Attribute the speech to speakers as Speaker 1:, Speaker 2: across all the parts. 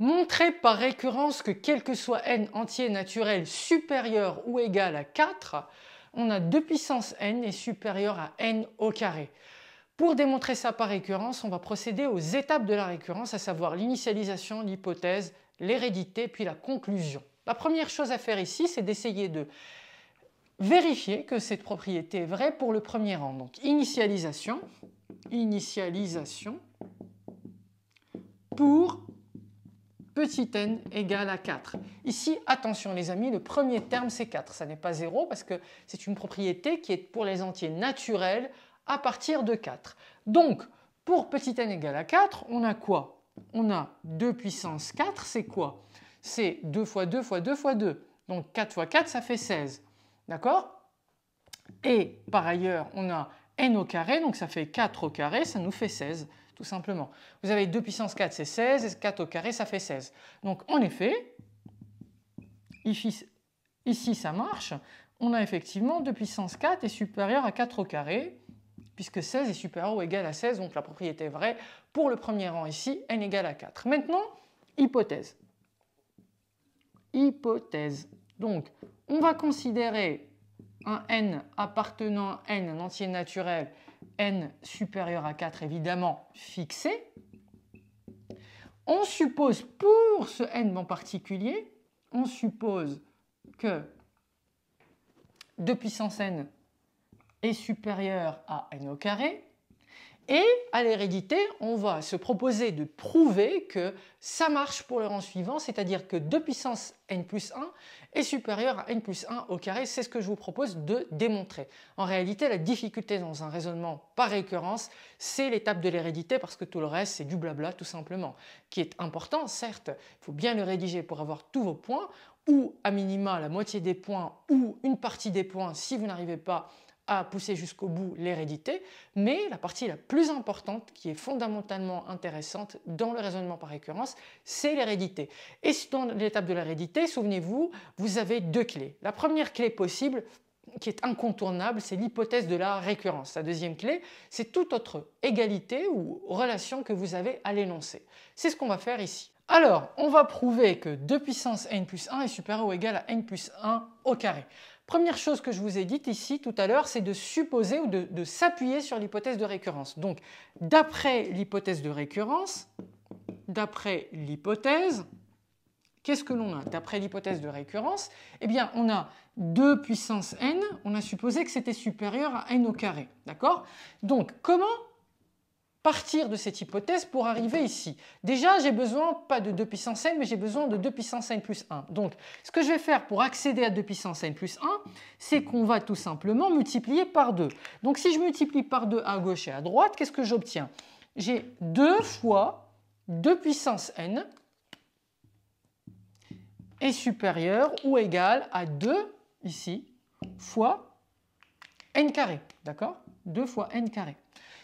Speaker 1: Montrer par récurrence que quel que soit n entier naturel supérieur ou égal à 4, on a 2 puissance n est supérieur à n au carré. Pour démontrer ça par récurrence, on va procéder aux étapes de la récurrence, à savoir l'initialisation, l'hypothèse, l'hérédité, puis la conclusion. La première chose à faire ici, c'est d'essayer de vérifier que cette propriété est vraie pour le premier rang. Donc initialisation pour petit n égale à 4. Ici, attention les amis, le premier terme c'est 4, ça n'est pas 0 parce que c'est une propriété qui est pour les entiers naturels à partir de 4. Donc, pour petit n égale à 4, on a quoi? On a 2 puissance 4, c'est quoi? C'est 2 fois 2 fois 2 fois 2. Donc 4 fois 4, ça fait 16. D'accord? Et par ailleurs, on a n au carré, donc ça fait 4 au carré, ça nous fait 16, tout simplement. Vous avez 2 puissance 4, c'est 16, et 4 au carré, ça fait 16. Donc en effet, ici ça marche, on a effectivement 2 puissance 4 est supérieur à 4 au carré, puisque 16 est supérieur ou égal à 16, donc la propriété est vraie pour le premier rang ici, n égale à 4. Maintenant, hypothèse. Hypothèse. Donc, on va considérer un n appartenant à n, un entier naturel, n supérieur à 4 évidemment fixé. On suppose pour ce n en particulier, on suppose que 2 puissance n est supérieur à n au carré. Et à l'hérédité, on va se proposer de prouver que ça marche pour le rang suivant, c'est-à-dire que 2 puissance n plus 1 est supérieur à n plus 1 au carré. C'est ce que je vous propose de démontrer. En réalité, la difficulté dans un raisonnement par récurrence, c'est l'étape de l'hérédité, parce que tout le reste, c'est du blabla tout simplement, qui est important, certes. Il faut bien le rédiger pour avoir tous vos points, ou à minima la moitié des points, ou une partie des points si vous n'arrivez pas à pousser jusqu'au bout l'hérédité, mais la partie la plus importante, qui est fondamentalement intéressante dans le raisonnement par récurrence, c'est l'hérédité. Et dans l'étape de l'hérédité, souvenez-vous, vous avez deux clés. La première clé possible, qui est incontournable, c'est l'hypothèse de la récurrence. La deuxième clé, c'est toute autre égalité ou relation que vous avez à l'énoncé. C'est ce qu'on va faire ici. Alors, on va prouver que 2 puissance n plus 1 est supérieur ou égal à n plus 1 au carré. Première chose que je vous ai dite ici tout à l'heure, c'est de supposer ou de s'appuyer sur l'hypothèse de récurrence. Donc, d'après l'hypothèse de récurrence, qu'est-ce que l'on a? D'après l'hypothèse de récurrence, eh bien, on a 2 puissance n, on a supposé que c'était supérieur à n au carré. D'accord? Donc, comment partir de cette hypothèse pour arriver ici? Déjà, j'ai besoin pas de 2 puissance n, mais j'ai besoin de 2 puissance n plus 1. Donc, ce que je vais faire pour accéder à 2 puissance n plus 1, c'est qu'on va tout simplement multiplier par 2. Donc, si je multiplie par 2 à gauche et à droite, qu'est-ce que j'obtiens? J'ai 2 fois 2 puissance n est supérieur ou égal à 2, ici, fois n carré. D'accord? 2 fois n carré.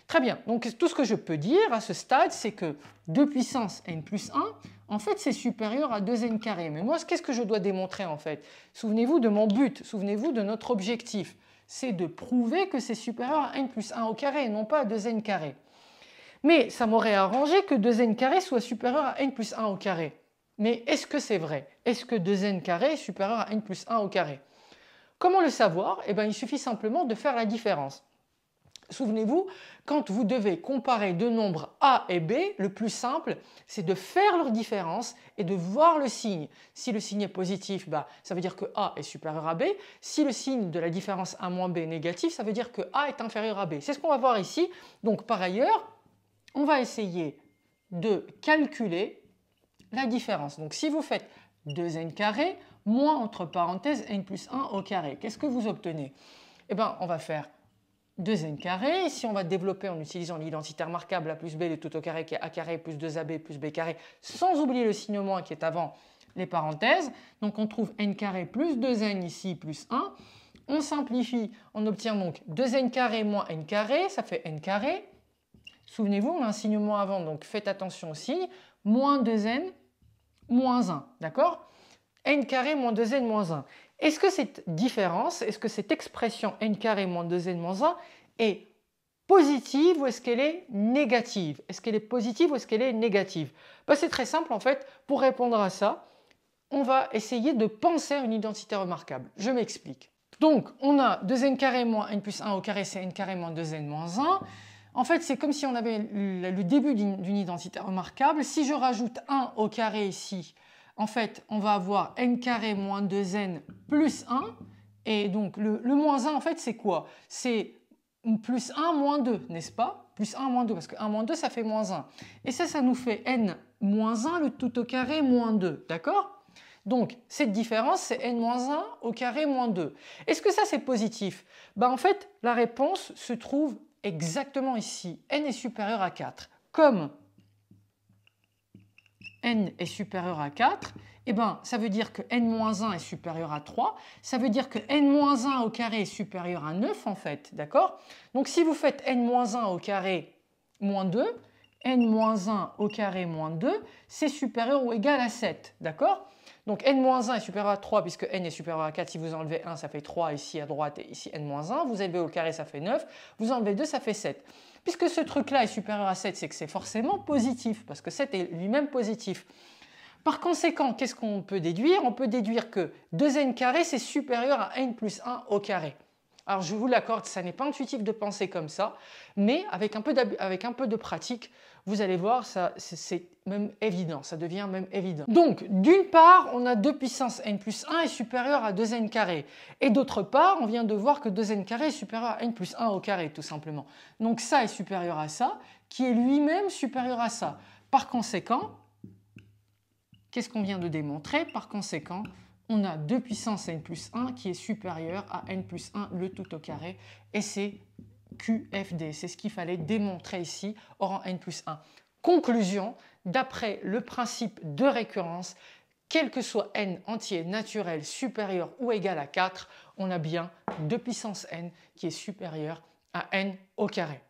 Speaker 1: Très bien, donc tout ce que je peux dire à ce stade, c'est que 2 puissance n plus 1, en fait, c'est supérieur à 2n carré. Mais moi, qu'est-ce que je dois démontrer en fait? Souvenez-vous de mon but, souvenez-vous de notre objectif. C'est de prouver que c'est supérieur à n plus 1 au carré et non pas à 2n carré. Mais ça m'aurait arrangé que 2n carré soit supérieur à n plus 1 au carré. Mais est-ce que c'est vrai? Est-ce que 2n carré est supérieur à n plus 1 au carré? Comment le savoir? Eh bien, il suffit simplement de faire la différence. Souvenez-vous, quand vous devez comparer deux nombres A et B, le plus simple, c'est de faire leur différence et de voir le signe. Si le signe est positif, ça veut dire que A est supérieur à B. Si le signe de la différence A moins B est négatif, ça veut dire que A est inférieur à B. C'est ce qu'on va voir ici. Donc par ailleurs, on va essayer de calculer la différence. Donc si vous faites 2n carré moins entre parenthèses n plus 1 au carré, qu'est-ce que vous obtenez? Eh bien, on va faire 2n carré. Ici, on va développer en utilisant l'identité remarquable a plus b de tout au carré qui est a carré plus 2ab plus b carré, sans oublier le signe moins qui est avant les parenthèses. Donc, on trouve n carré plus 2n ici plus 1. On simplifie, on obtient donc 2n carré moins n carré, ça fait n carré. Souvenez-vous, on a un signe moins avant, donc faites attention au signe. Moins 2n moins 1, d'accord? N carré moins 2n moins 1. Est-ce que cette différence, est-ce que cette expression n carré moins 2n moins 1 est positive ou est-ce qu'elle est négative? Est-ce qu'elle est positive ou est-ce qu'elle est négative? Ben, c'est très simple en fait. Pour répondre à ça, on va essayer de penser à une identité remarquable. Je m'explique. Donc, on a 2n carré moins n plus 1 au carré, c'est n carré moins 2n moins 1. En fait, c'est comme si on avait le début d'une identité remarquable. Si je rajoute 1 au carré ici, en fait, on va avoir n carré moins 2n plus 1. Et donc, le moins 1, en fait, c'est quoi? C'est plus 1 moins 2, n'est-ce pas? Plus 1 moins 2, parce que 1 moins 2, ça fait moins 1. Et ça nous fait n moins 1, le tout au carré, moins 2. D'accord? Donc, cette différence, c'est n-1 au carré moins 2. Est-ce que ça, c'est positif? Ben, en fait, la réponse se trouve exactement ici. N est supérieur à 4. Comme n est supérieur à 4, eh ben, ça veut dire que n-1 est supérieur à 3. Ça veut dire que n-1 au carré est supérieur à 9, en fait. D'accord? Donc, si vous faites n-1 au carré moins 2, n-1 au carré moins 2, c'est supérieur ou égal à 7. D'accord? Donc n-1 est supérieur à 3 puisque n est supérieur à 4. Si vous enlevez 1, ça fait 3 ici à droite et ici n-1. Vous élevez au carré, ça fait 9. Vous enlevez 2, ça fait 7. Puisque ce truc-là est supérieur à 7, c'est que c'est forcément positif parce que 7 est lui-même positif. Par conséquent, qu'est-ce qu'on peut déduire? On peut déduire que 2n carré, c'est supérieur à n plus 1 au carré. Alors je vous l'accorde, ça n'est pas intuitif de penser comme ça, mais avec un peu de pratique, vous allez voir, c'est même évident, ça devient même évident. Donc, d'une part, on a 2 puissance n plus 1 est supérieur à 2n carré. Et d'autre part, on vient de voir que 2n carré est supérieur à n plus 1 au carré, tout simplement. Donc ça est supérieur à ça, qui est lui-même supérieur à ça. Par conséquent, qu'est-ce qu'on vient de démontrer? Par conséquent, on a 2 puissance n plus 1 qui est supérieur à n plus 1 le tout au carré. Et c'est QFD. C'est ce qu'il fallait démontrer ici au rang n plus 1. Conclusion, d'après le principe de récurrence, quel que soit n entier naturel supérieur ou égal à 4, on a bien 2 puissance n qui est supérieur à n au carré.